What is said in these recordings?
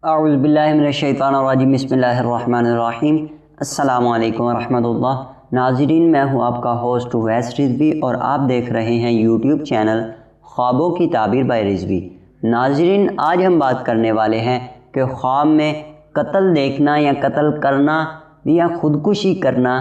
اعوذ باللہ من الشیطان الرجیم، بسم اللہ الرحمن الرحیم۔ السلام علیکم ورحمۃ اللہ۔ ناظرین، میں ہوں آپ کا ہوسٹ اویس رضوی اور آپ دیکھ رہے ہیں یوٹیوب چینل خوابوں کی تعبیر بائی رضوی۔ ناظرین، آج ہم بات کرنے والے ہیں کہ خواب میں قتل دیکھنا یا قتل کرنا یا خودکشی کرنا،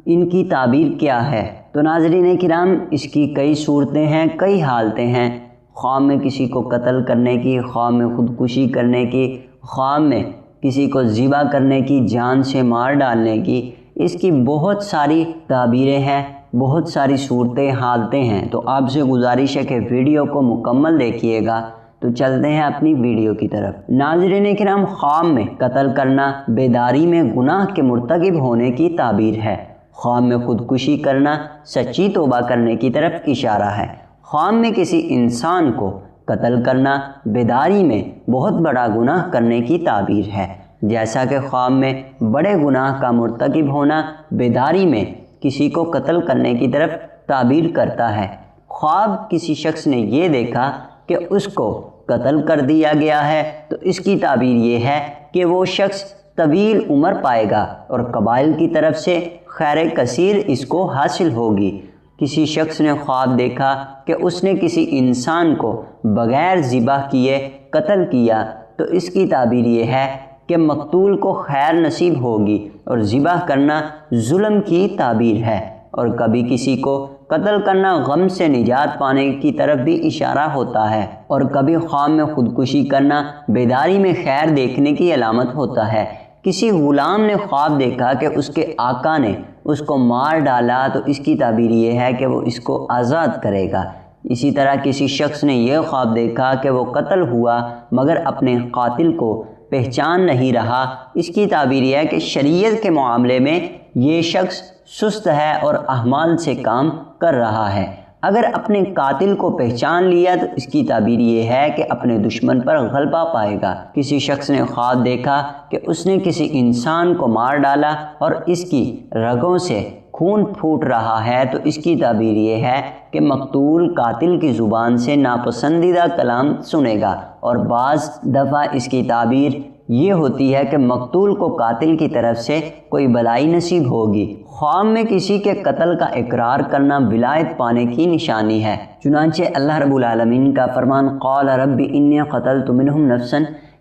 ان کی تعبیر کیا ہے؟ تو ناظرین کرام، اس کی کئی صورتیں ہیں، کئی حالتیں ہیں۔ خواب میں کسی کو قتل کرنے کی، خواب میں خودکشی کرنے کی، خواب میں کسی کو ذبح کرنے کی، جان سے مار ڈالنے کی، اس کی بہت ساری تعبیریں ہیں، بہت ساری صورتیں، حالتیں ہیں۔ تو آپ سے گزارش ہے کہ ویڈیو کو مکمل دیکھیے گا۔ تو چلتے ہیں اپنی ویڈیو کی طرف۔ ناظرین کرام، خواب میں قتل کرنا بیداری میں گناہ کے مرتکب ہونے کی تعبیر ہے۔ خواب میں خودکشی کرنا سچی توبہ کرنے کی طرف اشارہ ہے۔ خواب میں کسی انسان کو قتل کرنا بیداری میں بہت بڑا گناہ کرنے کی تعبیر ہے، جیسا کہ خواب میں بڑے گناہ کا مرتکب ہونا بیداری میں کسی کو قتل کرنے کی طرف تعبیر کرتا ہے۔ خواب کسی شخص نے یہ دیکھا کہ اس کو قتل کر دیا گیا ہے تو اس کی تعبیر یہ ہے کہ وہ شخص طویل عمر پائے گا اور قبائل کی طرف سے خیر کثیر اس کو حاصل ہوگی۔ کسی شخص نے خواب دیکھا کہ اس نے کسی انسان کو بغیر ذبح کیے قتل کیا تو اس کی تعبیر یہ ہے کہ مقتول کو خیر نصیب ہوگی، اور ذبح کرنا ظلم کی تعبیر ہے۔ اور کبھی کسی کو قتل کرنا غم سے نجات پانے کی طرف بھی اشارہ ہوتا ہے، اور کبھی خواب میں خودکشی کرنا بیداری میں خیر دیکھنے کی علامت ہوتا ہے۔ کسی غلام نے خواب دیکھا کہ اس کے آقا نے اس کو مار ڈالا تو اس کی تعبیر یہ ہے کہ وہ اس کو آزاد کرے گا۔ اسی طرح کسی شخص نے یہ خواب دیکھا کہ وہ قتل ہوا مگر اپنے قاتل کو پہچان نہیں رہا، اس کی تعبیر یہ ہے کہ شریعت کے معاملے میں یہ شخص سست ہے اور اعمال سے کام کر رہا ہے۔ اگر اپنے قاتل کو پہچان لیا تو اس کی تعبیر یہ ہے کہ اپنے دشمن پر غلبہ پائے گا۔ کسی شخص نے خواب دیکھا کہ اس نے کسی انسان کو مار ڈالا اور اس کی رگوں سے خون پھوٹ رہا ہے تو اس کی تعبیر یہ ہے کہ مقتول قاتل کی زبان سے ناپسندیدہ کلام سنے گا، اور بعض دفعہ اس کی تعبیر یہ ہوتی ہے کہ مقتول کو قاتل کی طرف سے کوئی بلائی نصیب ہوگی۔ خواب میں کسی کے قتل کا اقرار کرنا ولایت پانے کی نشانی ہے، چنانچہ اللہ رب العالمین کا فرمان قال رب انی قتلت منہم نفسا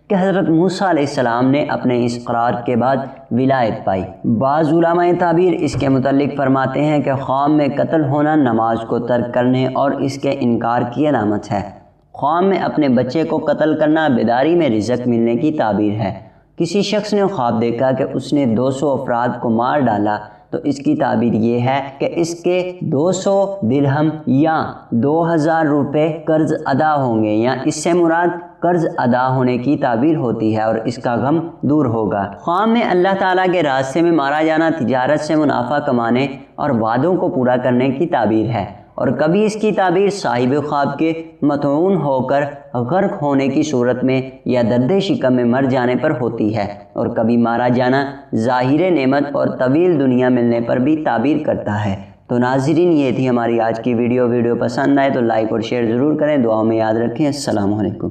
کہ حضرت موسیٰ علیہ السلام نے اپنے اس اقرار کے بعد ولایت پائی۔ بعض علماء تعبیر اس کے متعلق فرماتے ہیں کہ خواب میں قتل ہونا نماز کو ترک کرنے اور اس کے انکار کی علامت ہے۔ خواب میں اپنے بچے کو قتل کرنا بیداری میں رزق ملنے کی تعبیر ہے۔ کسی شخص نے خواب دیکھا کہ اس نے 200 افراد کو مار ڈالا تو اس کی تعبیر یہ ہے کہ اس کے 200 درہم یا 2000 روپے قرض ادا ہوں گے، یا اس سے مراد قرض ادا ہونے کی تعبیر ہوتی ہے اور اس کا غم دور ہوگا۔ خواب میں اللہ تعالیٰ کے راستے میں مارا جانا تجارت سے منافع کمانے اور وعدوں کو پورا کرنے کی تعبیر ہے، اور کبھی اس کی تعبیر صاحب خواب کے مطعون ہو کر غرق ہونے کی صورت میں یا درد شکم میں مر جانے پر ہوتی ہے، اور کبھی مارا جانا ظاہر نعمت اور طویل دنیا ملنے پر بھی تعبیر کرتا ہے۔ تو ناظرین، یہ تھی ہماری آج کی ویڈیو پسند آئے تو لائک اور شیئر ضرور کریں، دعاؤں میں یاد رکھیں۔ السلام علیکم۔